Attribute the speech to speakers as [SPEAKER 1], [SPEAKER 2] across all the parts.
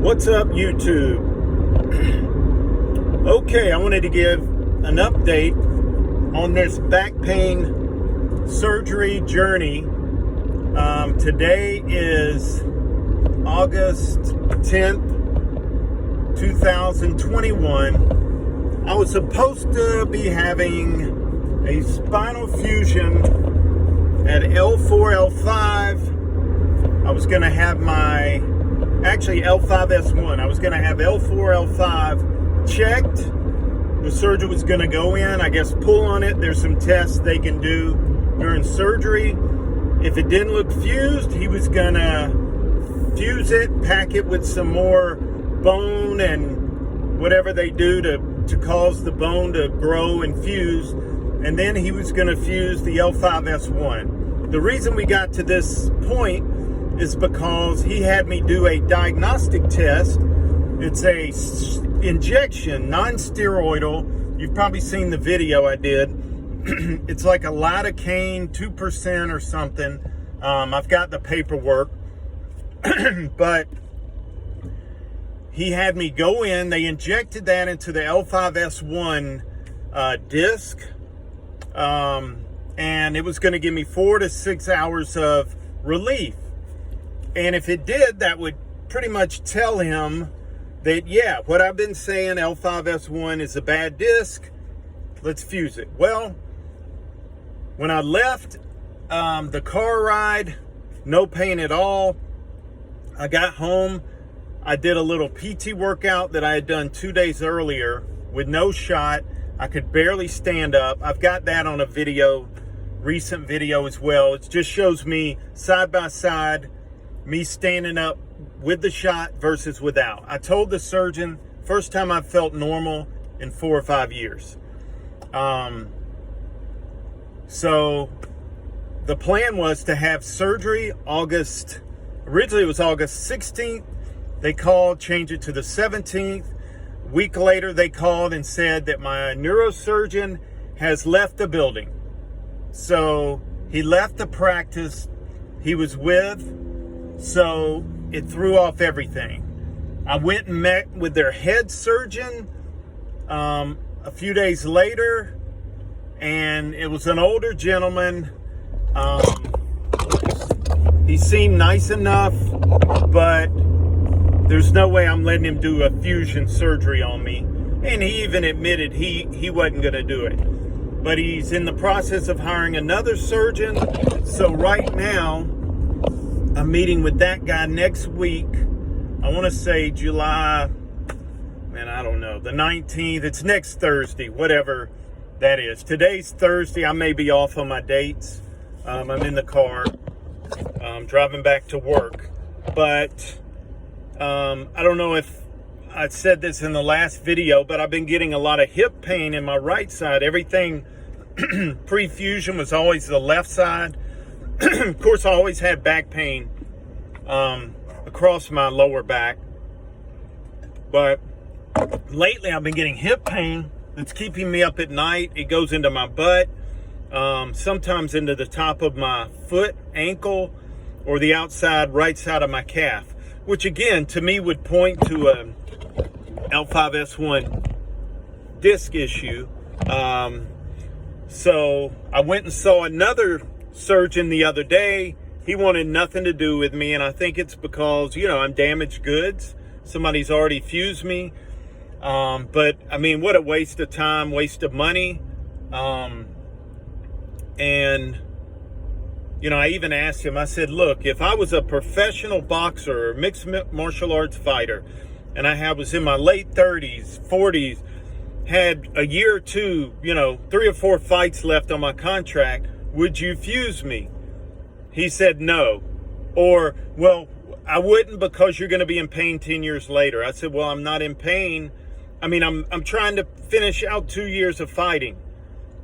[SPEAKER 1] What's up, YouTube? Okay, I wanted to give an update on this back pain surgery journey. Today is August 10th, 2021. I was supposed to be having a spinal fusion at L4, L5. I was going to have actually L5S1. I was going to have L4, L5 checked. The surgeon was going to go in, I guess, pull on it. There's some tests they can do during surgery. If it didn't look fused, he was going to fuse it, pack it with some more bone and whatever they do to cause the bone to grow and fuse. And then he was going to fuse the L5S1. The reason we got to this point is because he had me do a diagnostic test. It's a injection, non-steroidal. You've probably seen the video I did. It's like a lidocaine, 2% or something. I've got the paperwork. But he had me go in. They injected that into the L5S1 disc. And it was going to give me 4 to 6 hours of relief. And if it did, that would pretty much tell him that, yeah, what I've been saying, L5S1 is a bad disc. Let's fuse it. Well, when I left the car ride, no pain at all. I got home. I did a little PT workout that I had done 2 days earlier with no shot. I could barely stand up. I've got that on a video, recent video as well. It just shows me side by side, me standing up with the shot versus without. I told the surgeon, first time I felt normal in 4 or 5 years. So the plan was to have surgery originally it was August 16th. They called, changed it to the 17th. A week later, they called and said that my neurosurgeon has left the building. So he left the practice he was with. So it threw off everything. I went and met with their head surgeon a few days later, and it was an older gentleman. He seemed nice enough, but there's no way I'm letting him do a fusion surgery on me. And he even admitted he wasn't going to do it. But he's in the process of hiring another surgeon. So right now, I'm meeting with that guy next week. I want to say July, I don't know, the 19th. It's next Thursday, whatever that is. Today's Thursday. I may be off on my dates. I'm in the car. I'm driving back to work. But I don't know if I said this in the last video, but I've been getting a lot of hip pain in my right side. Everything pre-fusion was always the left side. Of course, I always had back pain across my lower back. But lately, I've been getting hip pain that's keeping me up at night. It goes into my butt, sometimes into the top of my foot, ankle, or the outside right side of my calf, which again, to me, would point to a L5S1 disc issue. So I went and saw another surgeon the other day. He wanted nothing to do with me, and I think it's because, I'm damaged goods. Somebody's already fused me. But I mean, what a waste of time, waste of money. And I even asked him, I said, look, if I was a professional boxer or mixed martial arts fighter, and I was in my late 30s, 40s, had a year or two, 3 or 4 fights left on my contract, would you fuse me? He said no. Or, well, I wouldn't because you're going to be in pain 10 years later. I said, well, I'm not in pain. I mean, I'm trying to finish out 2 years of fighting.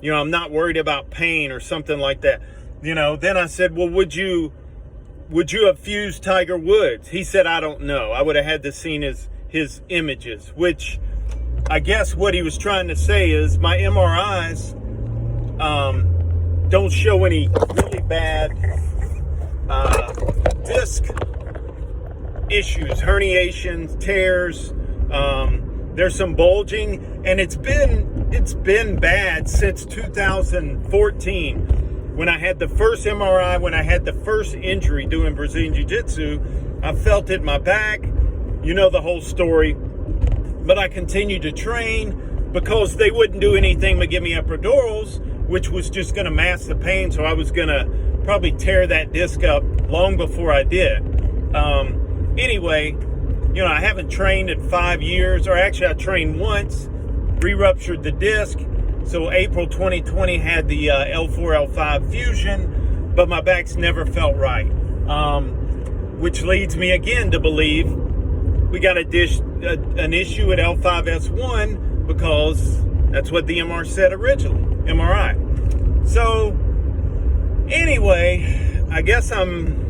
[SPEAKER 1] I'm not worried about pain or something like that. Then I said, well, would you have fused Tiger Woods? He said, I don't know. I would have had to seen his images, which I guess what he was trying to say is my MRIs don't show any really bad disc issues, herniations, tears. There's some bulging, and it's been bad since 2014 when I had the first MRI, when I had the first injury doing Brazilian Jiu-Jitsu. I felt it in my back. You know the whole story. But I continued to train because they wouldn't do anything but give me epidurals, which was just going to mask the pain. So I was going to probably tear that disc up long before I did. Anyway, you know, I haven't trained in 5 years, or actually I trained once, re-ruptured the disc. So April 2020 had the L4, L5 fusion, but my back's never felt right. Which leads me again to believe we got an issue at L5S1 because that's what the MR said originally, MRI. So anyway, I guess I'm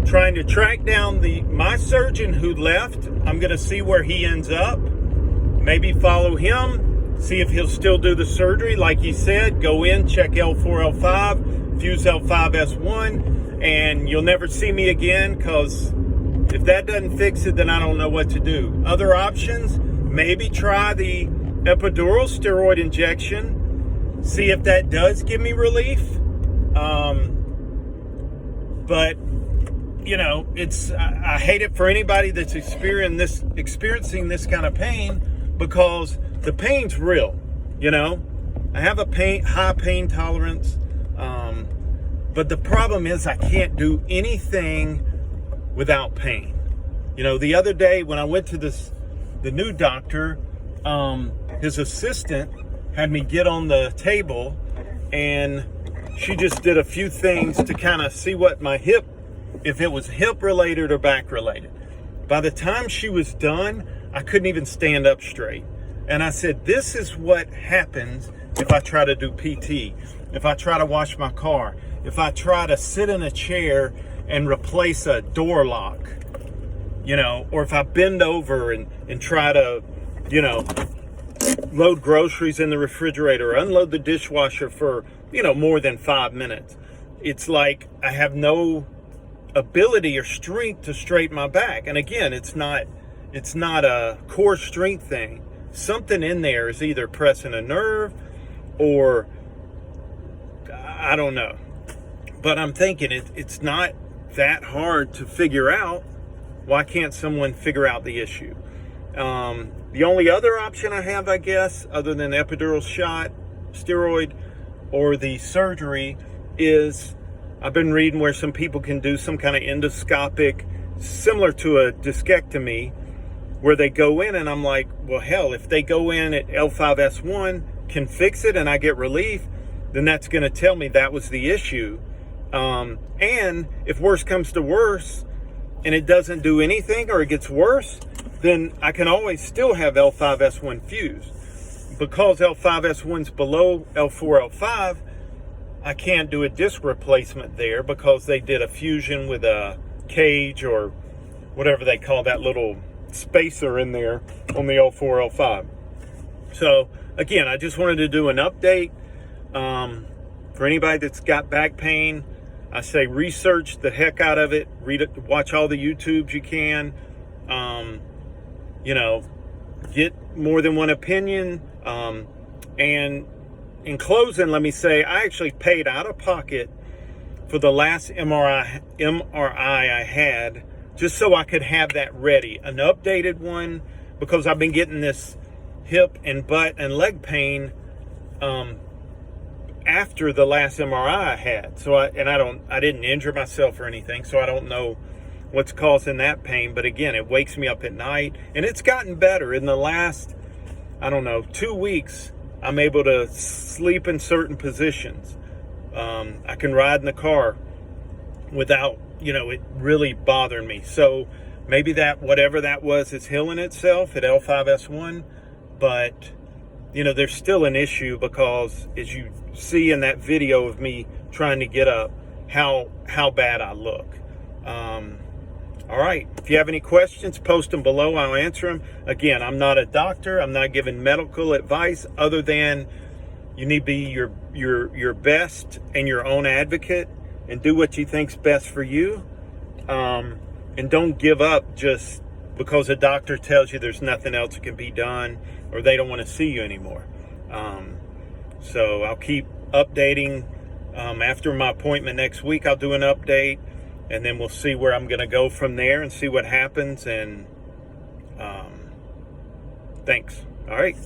[SPEAKER 1] trying to track down my surgeon who left. I'm going to see where he ends up. Maybe follow him, see if he'll still do the surgery. Like he said, go in, check L4, L5, fuse L5S1, and you'll never see me again, because if that doesn't fix it, then I don't know what to do. Other options, maybe try the epidural steroid injection, see if that does give me relief. But you know, I hate it for anybody that's experiencing this kind of pain, because the pain's real. You know, I have a high pain tolerance, but the problem is I can't do anything without pain. You know, the other day when I went to the new doctor, his assistant had me get on the table, and she just did a few things to kind of see what my hip, if it was hip related or back related. By the time she was done, I couldn't even stand up straight. And I said, this is what happens if I try to do PT, if I try to wash my car, if I try to sit in a chair and replace a door lock, you know, or if I bend over and try to, you know, load groceries in the refrigerator, or unload the dishwasher for, you know, more than 5 minutes. It's like I have no ability or strength to straighten my back. And again, it's not a core strength thing. Something in there is either pressing a nerve, or I don't know. But I'm thinking it's not that hard to figure out. Why can't someone figure out the issue? The only other option I have, I guess, other than the epidural shot, steroid, or the surgery, is I've been reading where some people can do some kind of endoscopic, similar to a discectomy, where they go in, and I'm like, well, hell, if they go in at L5S1, can fix it, and I get relief, then that's going to tell me that was the issue. And if worse comes to worse, and it doesn't do anything, or it gets worse, then I can always still have L5S1 fused. Because L5S1's below L4, L5, I can't do a disc replacement there, because they did a fusion with a cage, or whatever they call that little spacer in there on the L4, L5. So again, I just wanted to do an update. For anybody that's got back pain, I say research the heck out of it. Read it, watch all the YouTubes you can. You know, get more than one opinion. And in closing, let me say, I actually paid out of pocket for the last MRI I had, just so I could have that ready, an updated one, because I've been getting this hip and butt and leg pain after the last MRI I had. So I didn't injure myself or anything, so I don't know what's causing that pain. But again, it wakes me up at night, and it's gotten better in the last, I don't know, 2 weeks. I'm able to sleep in certain positions. I can ride in the car without, you know, it really bothering me. So maybe that, whatever that was, is healing itself at L5S1. But, you know, there's still an issue, because as you see in that video of me trying to get up, how bad I look. All right, if you have any questions, post them below. I'll answer them. Again, I'm not a doctor. I'm not giving medical advice, other than you need to be your best and your own advocate, and do what you think's best for you. And don't give up just because a doctor tells you there's nothing else that can be done or they don't want to see you anymore. So I'll keep updating. After my appointment next week, I'll do an update, and then we'll see where I'm going to go from there and see what happens. And thanks. All right.